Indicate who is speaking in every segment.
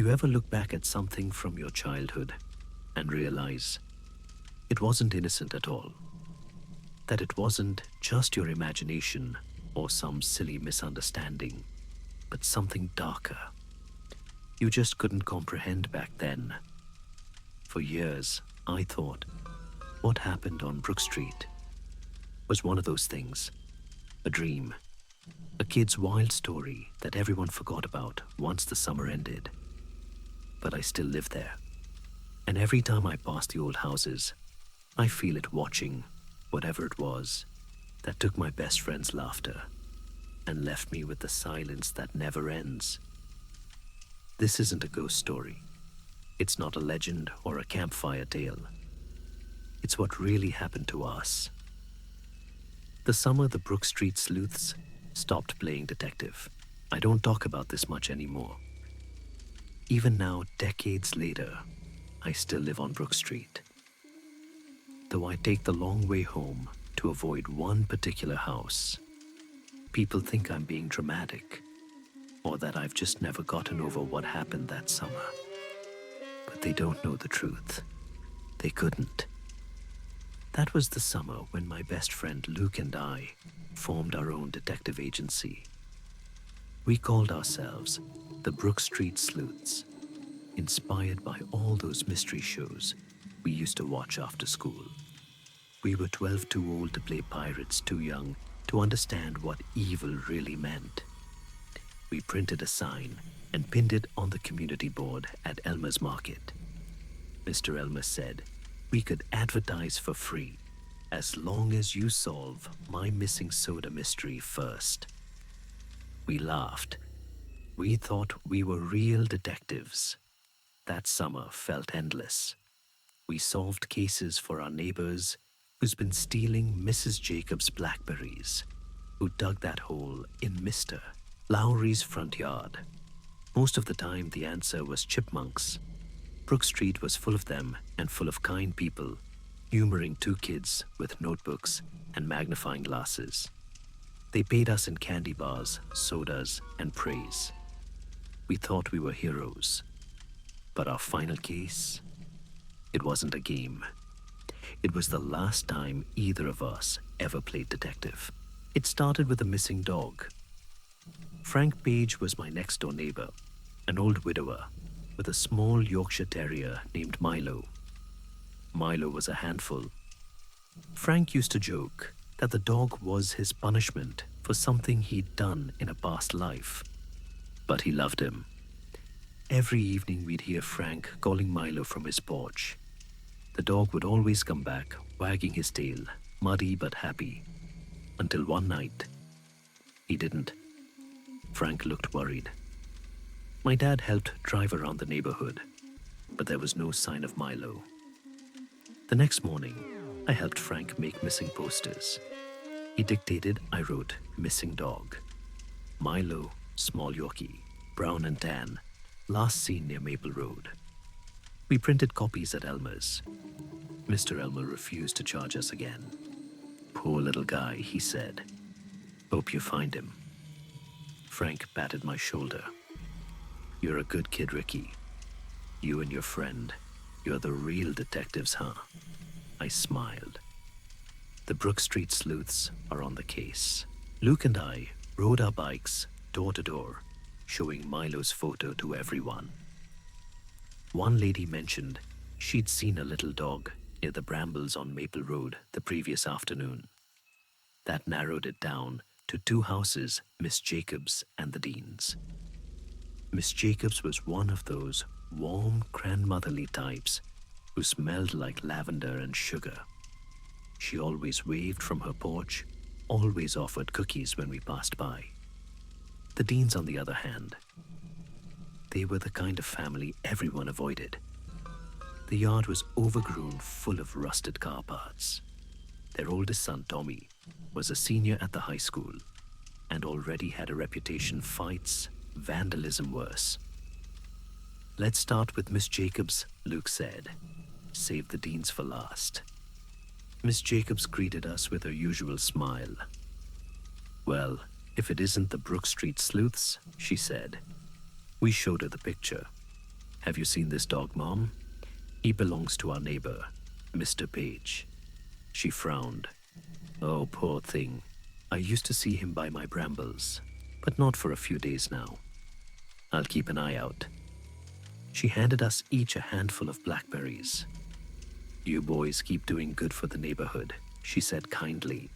Speaker 1: You ever look back at something from your childhood and realize it wasn't innocent at all? That it wasn't just your imagination or some silly misunderstanding, but something darker you just couldn't comprehend back then. For years, I thought what happened on Brook Street was one of those things, a dream, a kid's wild story that everyone forgot about once the summer ended. But I still live there, and every time I pass the old houses, I feel it watching whatever it was that took my best friend's laughter and left me with the silence that never ends. This isn't a ghost story. It's not a legend or a campfire tale. It's what really happened to us. The summer the Brook Street Sleuths stopped playing detective. I don't talk about this much anymore. Even now, decades later, I still live on Brook Street. Though I take the long way home to avoid one particular house, people think I'm being dramatic or that I've just never gotten over what happened that summer. But they don't know the truth. They couldn't. That was the summer when my best friend Luke and I formed our own detective agency. We called ourselves the Brook Street Sleuths, inspired by all those mystery shows we used to watch after school. We were 12 too old to play pirates, too young to understand what evil really meant. We printed a sign and pinned it on the community board at Elmer's Market. Mr. Elmer said we could advertise for free as long as you solve my missing soda mystery first. We laughed. We thought we were real detectives. That summer felt endless. We solved cases for our neighbors who's been stealing Mrs. Jacobs' blackberries, who dug that hole in Mr. Lowry's front yard. Most of the time, the answer was chipmunks. Brook Street was full of them and full of kind people, humoring two kids with notebooks and magnifying glasses. They paid us in candy bars, sodas, and praise. We thought we were heroes. But our final case, it wasn't a game. It was the last time either of us ever played detective. It started with a missing dog. Frank Page was my next-door neighbor, an old widower with a small Yorkshire Terrier named Milo. Milo was a handful. Frank used to joke that the dog was his punishment for something he'd done in a past life. But he loved him. Every evening we'd hear Frank calling Milo from his porch. The dog would always come back, wagging his tail, muddy but happy. Until one night, he didn't. Frank looked worried. My dad helped drive around the neighborhood, but there was no sign of Milo. The next morning, I helped Frank make missing posters. He dictated, I wrote, missing dog. Milo, small Yorkie, brown and tan, last seen near Maple Road. We printed copies at Elmer's. Mr. Elmer refused to charge us again. Poor little guy, he said. Hope you find him. Frank patted my shoulder. You're a good kid, Ricky. You and your friend, you're the real detectives, huh? I smiled. The Brook Street Sleuths are on the case. Luke and I rode our bikes door to door, showing Milo's photo to everyone. One lady mentioned she'd seen a little dog near the brambles on Maple Road the previous afternoon. That narrowed it down to two houses, Miss Jacobs and the Deans. Miss Jacobs was one of those warm, grandmotherly types who smelled like lavender and sugar. She always waved from her porch, always offered cookies when we passed by. The Deans, on the other hand, they were the kind of family everyone avoided. The yard was overgrown, full of rusted car parts. Their oldest son, Tommy, was a senior at the high school and already had a reputation fights, vandalism worse. Let's start with Miss Jacobs, Luke said. Save the Deans for last. Miss Jacobs greeted us with her usual smile. Well, if it isn't the Brook Street Sleuths, she said. We showed her the picture. "Have you seen this dog, Mom? He belongs to our neighbor, Mr. Page." She frowned. "Oh, poor thing. I used to see him by my brambles, but not for a few days now. I'll keep an eye out." She handed us each a handful of blackberries. "You boys keep doing good for the neighborhood," she said kindly.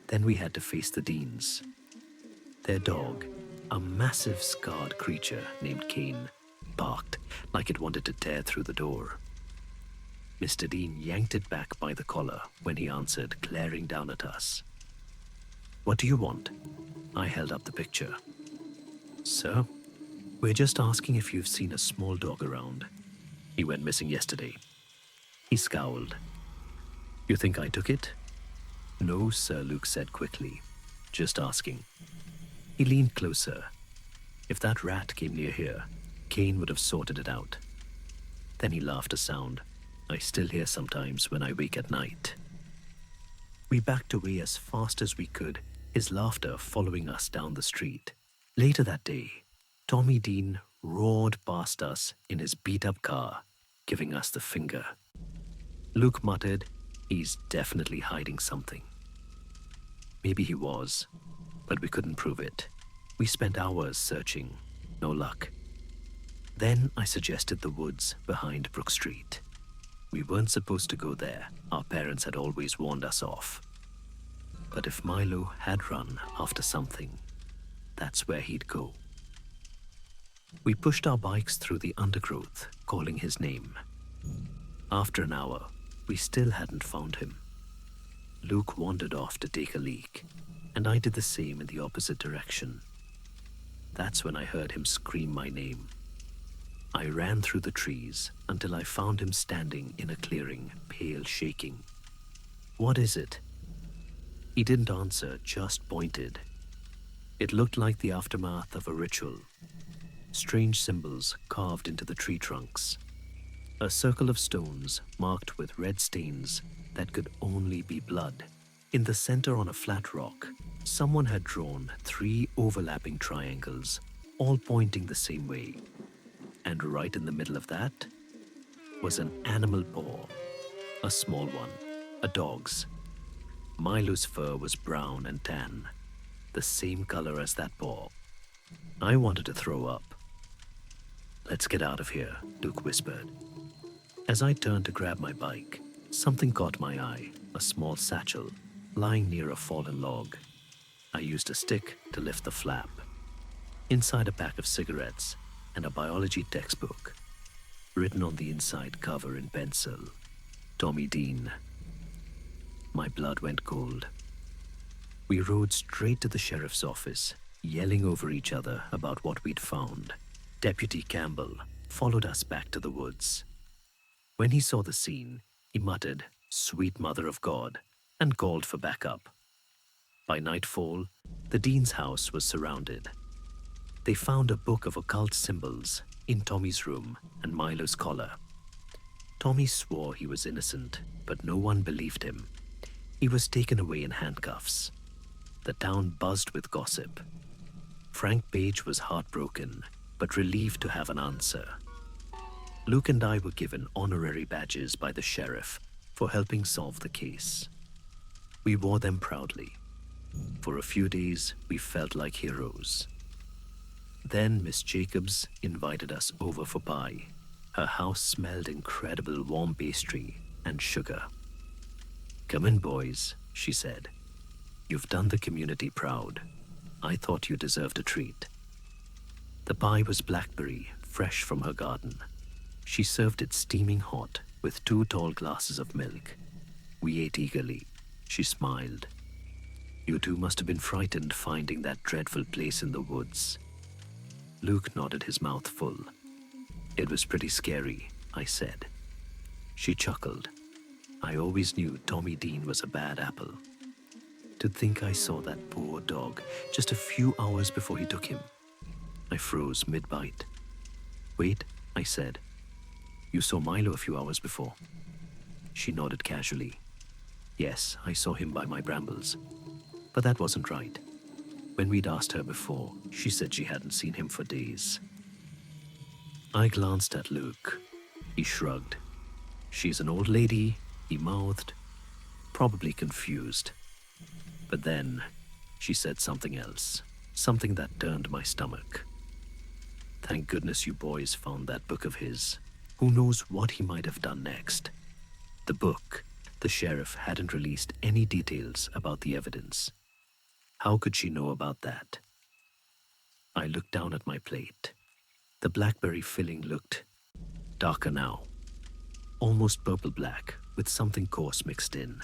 Speaker 1: Then we had to face the Deans. Their dog, a massive scarred creature named Kane, barked like it wanted to tear through the door. Mr. Dean yanked it back by the collar when he answered, glaring down at us. "What do you want?" I held up the picture. "Sir, we're just asking if you've seen a small dog around. He went missing yesterday." He scowled. "You think I took it?" "No, sir," Luke said quickly. "Just asking." He leaned closer. If that rat came near here, Kane would have sorted it out. Then he laughed a sound I still hear sometimes when I wake at night. We backed away as fast as we could, his laughter following us down the street. Later that day, Tommy Dean roared past us in his beat-up car, giving us the finger. Luke muttered, "He's definitely hiding something." Maybe he was, but we couldn't prove it. We spent hours searching, no luck. Then I suggested the woods behind Brook Street. We weren't supposed to go there. Our parents had always warned us off. But if Milo had run after something, that's where he'd go. We pushed our bikes through the undergrowth, calling his name. After an hour, we still hadn't found him. Luke wandered off to take a leak, and I did the same in the opposite direction. That's when I heard him scream my name. I ran through the trees until I found him standing in a clearing, pale, shaking. "What is it?" He didn't answer, just pointed. It looked like the aftermath of a ritual. Strange symbols carved into the tree trunks. A circle of stones marked with red stains that could only be blood. In the center on a flat rock, someone had drawn 3 overlapping triangles, all pointing the same way. And right in the middle of that was an animal paw, a small one, a dog's. Milo's fur was brown and tan, the same color as that paw. I wanted to throw up. "Let's get out of here," Luke whispered. As I turned to grab my bike, something caught my eye, a small satchel lying near a fallen log. I used a stick to lift the flap. Inside a pack of cigarettes and a biology textbook, written on the inside cover in pencil, "Tommy Dean." My blood went cold. We rode straight to the sheriff's office, yelling over each other about what we'd found. Deputy Campbell followed us back to the woods. When he saw the scene, he muttered, "Sweet Mother of God," and called for backup. By nightfall, the Dean's house was surrounded. They found a book of occult symbols in Tommy's room and Milo's collar. Tommy swore he was innocent, but no one believed him. He was taken away in handcuffs. The town buzzed with gossip. Frank Page was heartbroken, but relieved to have an answer. Luke and I were given honorary badges by the sheriff for helping solve the case. We wore them proudly. For a few days, we felt like heroes. Then Miss Jacobs invited us over for pie. Her house smelled incredible warm pastry and sugar. "Come in, boys," she said. "You've done the community proud. I thought you deserved a treat." The pie was blackberry, fresh from her garden. She served it steaming hot with 2 tall glasses of milk. We ate eagerly. She smiled. "You two must have been frightened finding that dreadful place in the woods." Luke nodded, his mouth full. "It was pretty scary," I said. She chuckled. "I always knew Tommy Dean was a bad apple. To think I saw that poor dog just a few hours before he took him." I froze mid-bite. "Wait," I said. "You saw Milo a few hours before?" She nodded casually. "Yes, I saw him by my brambles. But that wasn't right. When we'd asked her before, she said she hadn't seen him for days." I glanced at Luke. He shrugged. She's an old lady, he mouthed, probably confused. But then she said something else, something that turned my stomach. Thank goodness you boys found that book of his. Who knows what he might have done next? The book, the sheriff hadn't released any details about the evidence. How could she know about that? I looked down at my plate. The blackberry filling looked darker now, almost purple-black with something coarse mixed in.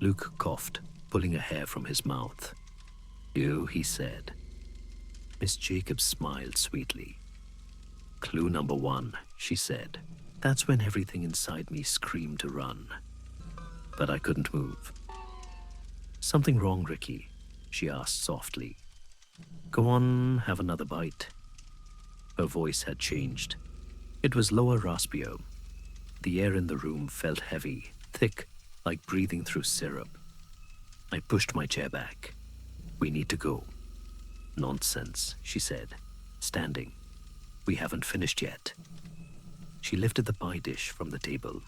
Speaker 1: Luke coughed, pulling a hair from his mouth. "You," he said. Miss Jacobs smiled sweetly. "Clue number 1, she said. That's when everything inside me screamed to run. But I couldn't move." "Something wrong, Ricky?" she asked softly. "Go on, have another bite." Her voice had changed. It was lower, raspier. The air in the room felt heavy, thick, like breathing through syrup. I pushed my chair back. "We need to go." "Nonsense," she said, standing. "We haven't finished yet." She lifted the pie dish from the table.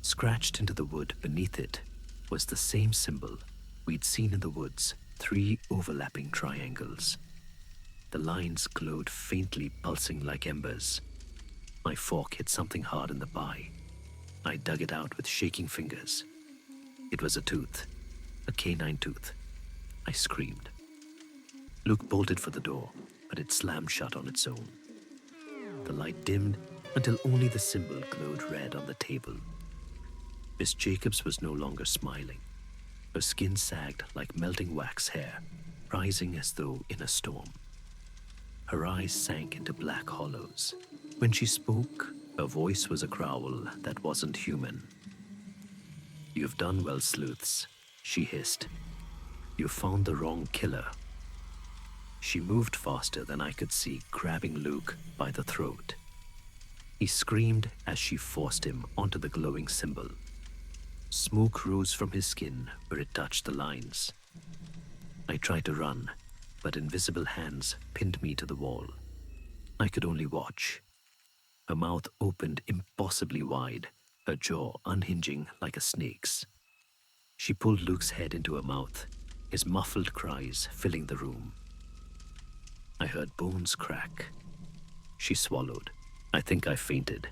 Speaker 1: Scratched into the wood beneath it was the same symbol we'd seen in the woods, 3 overlapping triangles. The lines glowed faintly, pulsing like embers. My fork hit something hard in the pie. I dug it out with shaking fingers. It was a tooth, a canine tooth. I screamed. Luke bolted for the door, but it slammed shut on its own. The light dimmed until only the symbol glowed red on the table. Miss Jacobs was no longer smiling. Her skin sagged like melting wax hair, rising as though in a storm. Her eyes sank into black hollows. When she spoke, her voice was a growl that wasn't human. "You've done well, sleuths," she hissed. "You found the wrong killer." She moved faster than I could see, grabbing Luke by the throat. He screamed as she forced him onto the glowing symbol. Smoke rose from his skin where it touched the lines. I tried to run, but invisible hands pinned me to the wall. I could only watch. Her mouth opened impossibly wide, her jaw unhinging like a snake's. She pulled Luke's head into her mouth, his muffled cries filling the room. I heard bones crack. She swallowed. I think I fainted.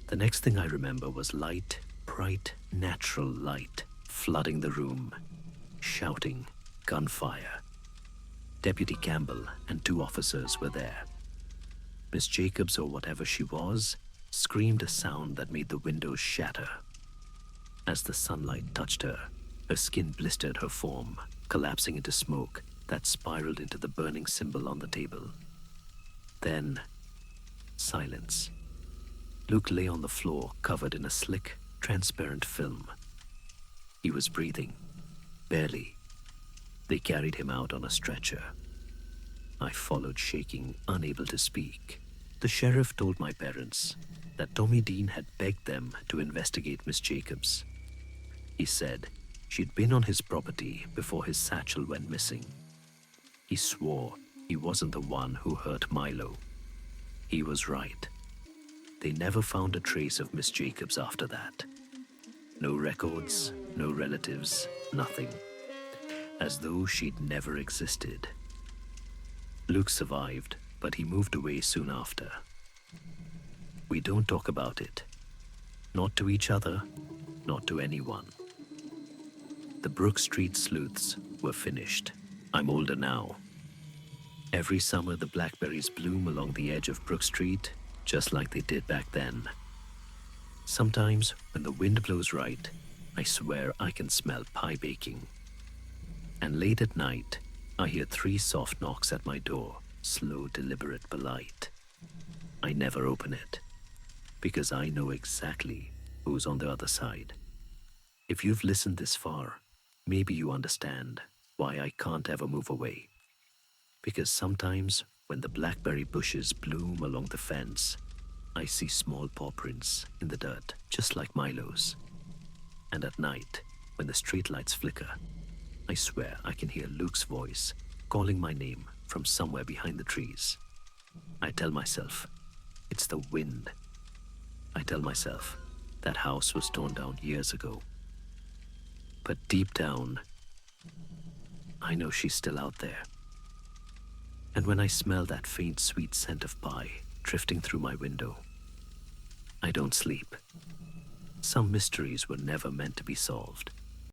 Speaker 1: The next thing I remember was light, bright, natural light flooding the room, shouting, gunfire. Deputy Campbell and 2 officers were there. Miss Jacobs, or whatever she was, screamed a sound that made the windows shatter. As the sunlight touched her, her skin blistered her form, collapsing into smoke that spiraled into the burning symbol on the table. Then, silence. Luke lay on the floor, covered in a slick, transparent film. He was breathing, barely. They carried him out on a stretcher. I followed, shaking, unable to speak. The sheriff told my parents that Tommy Dean had begged them to investigate Miss Jacobs. He said she'd been on his property before his satchel went missing. He swore he wasn't the one who hurt Milo. He was right. They never found a trace of Miss Jacobs after that. No records, no relatives, nothing. As though she'd never existed. Luke survived, but he moved away soon after. We don't talk about it. Not to each other, not to anyone. The Brook Street Sleuths were finished. I'm older now. Every summer the blackberries bloom along the edge of Brook Street, just like they did back then. Sometimes, when the wind blows right, I swear I can smell pie baking. And late at night, I hear 3 soft knocks at my door, slow, deliberate, polite. I never open it, because I know exactly who's on the other side. If you've listened this far, maybe you understand why I can't ever move away. Because sometimes, when the blackberry bushes bloom along the fence, I see small paw prints in the dirt, just like Milo's. And at night, when the streetlights flicker, I swear I can hear Luke's voice calling my name from somewhere behind the trees. I tell myself, it's the wind. I tell myself, that house was torn down years ago. But deep down, I know she's still out there. And when I smell that faint, sweet scent of pie drifting through my window, I don't sleep. Some mysteries were never meant to be solved.